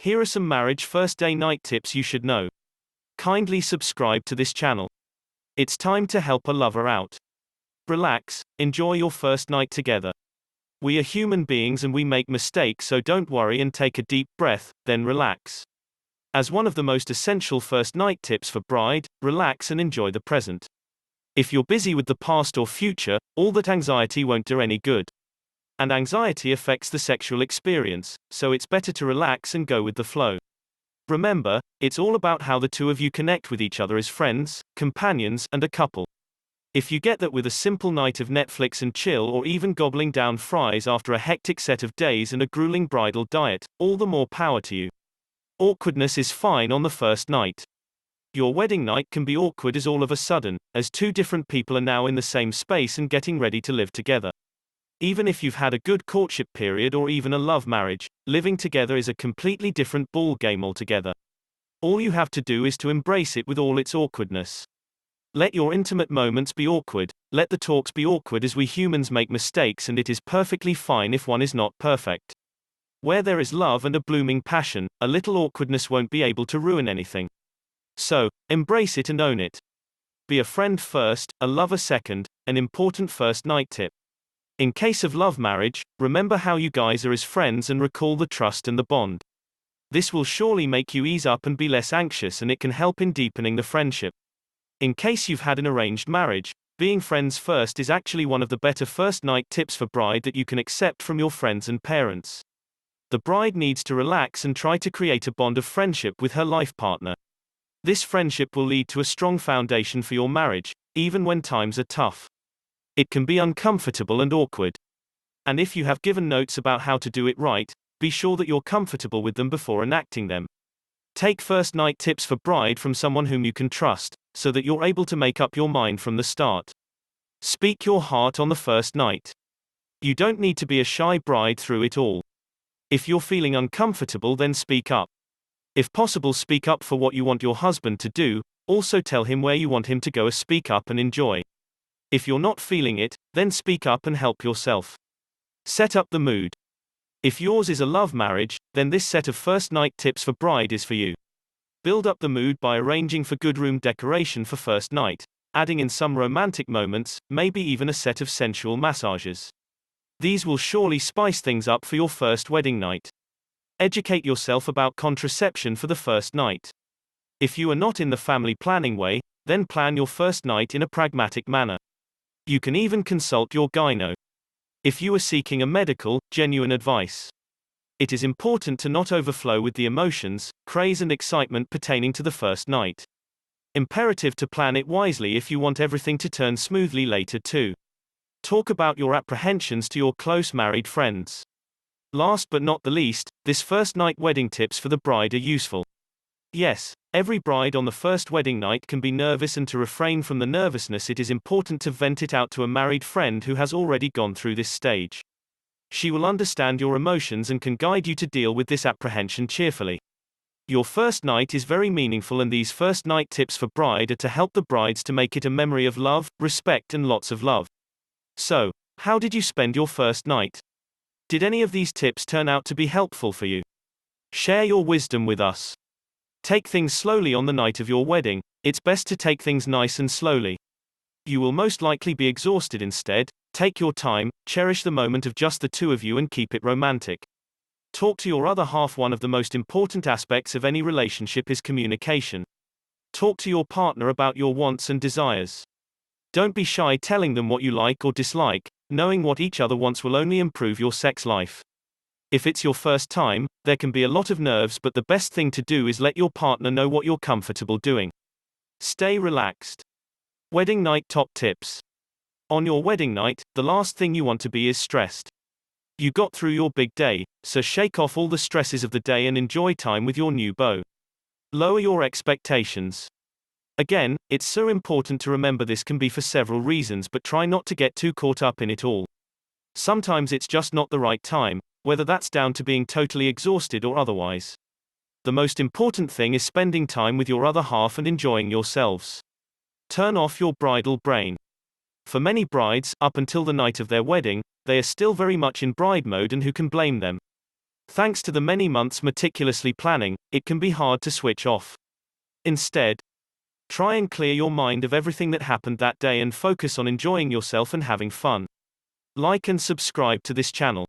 Here are some marriage first day night tips you should know. Kindly subscribe to this channel. It's time to help a lover out. Relax, enjoy your first night together. We are human beings and we make mistakes, so don't worry and take a deep breath, then relax. As one of the most essential first night tips for bride, relax and enjoy the present. If you're busy with the past or future, all that anxiety won't do any good. And anxiety affects the sexual experience, so it's better to relax and go with the flow. Remember, it's all about how the two of you connect with each other as friends, companions, and a couple. If you get that with a simple night of Netflix and chill, or even gobbling down fries after a hectic set of days and a grueling bridal diet, all the more power to you. Awkwardness is fine on the first night. Your wedding night can be awkward as all of a sudden, as two different people are now in the same space and getting ready to live together. Even if you've had a good courtship period or even a love marriage, living together is a completely different ball game altogether. All you have to do is to embrace it with all its awkwardness. Let your intimate moments be awkward, let the talks be awkward, as we humans make mistakes and it is perfectly fine if one is not perfect. Where there is love and a blooming passion, a little awkwardness won't be able to ruin anything. So, embrace it and own it. Be a friend first, a lover second, an important first night tip. In case of love marriage, remember how you guys are as friends and recall the trust and the bond. This will surely make you ease up and be less anxious, and it can help in deepening the friendship. In case you've had an arranged marriage, being friends first is actually one of the better first night tips for bride that you can accept from your friends and parents. The bride needs to relax and try to create a bond of friendship with her life partner. This friendship will lead to a strong foundation for your marriage, even when times are tough. It can be uncomfortable and awkward. And if you have given notes about how to do it right, be sure that you're comfortable with them before enacting them. Take first night tips for bride from someone whom you can trust, so that you're able to make up your mind from the start. Speak your heart on the first night. You don't need to be a shy bride through it all. If you're feeling uncomfortable, then speak up. If possible, speak up for what you want your husband to do, also tell him where you want him to go. Speak up and enjoy. If you're not feeling it, then speak up and help yourself. Set up the mood. If yours is a love marriage, then this set of first night tips for bride is for you. Build up the mood by arranging for good room decoration for first night, adding in some romantic moments, maybe even a set of sensual massages. These will surely spice things up for your first wedding night. Educate yourself about contraception for the first night. If you are not in the family planning way, then plan your first night in a pragmatic manner. You can even consult your gyno if you are seeking a medical, genuine advice. It is important to not overflow with the emotions, craze and excitement pertaining to the first night. Imperative to plan it wisely if you want everything to turn smoothly later too. Talk about your apprehensions to your close married friends. Last but not the least, this first night wedding tips for the bride are useful. Yes, every bride on the first wedding night can be nervous, and to refrain from the nervousness, it is important to vent it out to a married friend who has already gone through this stage. She will understand your emotions and can guide you to deal with this apprehension cheerfully. Your first night is very meaningful, and these first night tips for bride are to help the brides to make it a memory of love, respect and lots of love. So, how did you spend your first night? Did any of these tips turn out to be helpful for you? Share your wisdom with us. Take things slowly on the night of your wedding. It's best to take things nice and slowly. You will most likely be exhausted. Instead, take your time, cherish the moment of just the two of you and keep it romantic. Talk to your other half. One of the most important aspects of any relationship is communication. Talk to your partner about your wants and desires. Don't be shy telling them what you like or dislike. Knowing what each other wants will only improve your sex life. If it's your first time, there can be a lot of nerves, but the best thing to do is let your partner know what you're comfortable doing. Stay relaxed. Wedding night top tips. On your wedding night, the last thing you want to be is stressed. You got through your big day, so shake off all the stresses of the day and enjoy time with your new beau. Lower your expectations. Again, it's so important to remember this can be for several reasons, but try not to get too caught up in it all. Sometimes it's just not the right time, whether that's down to being totally exhausted or otherwise. The most important thing is spending time with your other half and enjoying yourselves. Turn off your bridal brain. For many brides, up until the night of their wedding, they are still very much in bride mode, and who can blame them? Thanks to the many months meticulously planning, it can be hard to switch off. Instead, try and clear your mind of everything that happened that day and focus on enjoying yourself and having fun. Like and subscribe to this channel.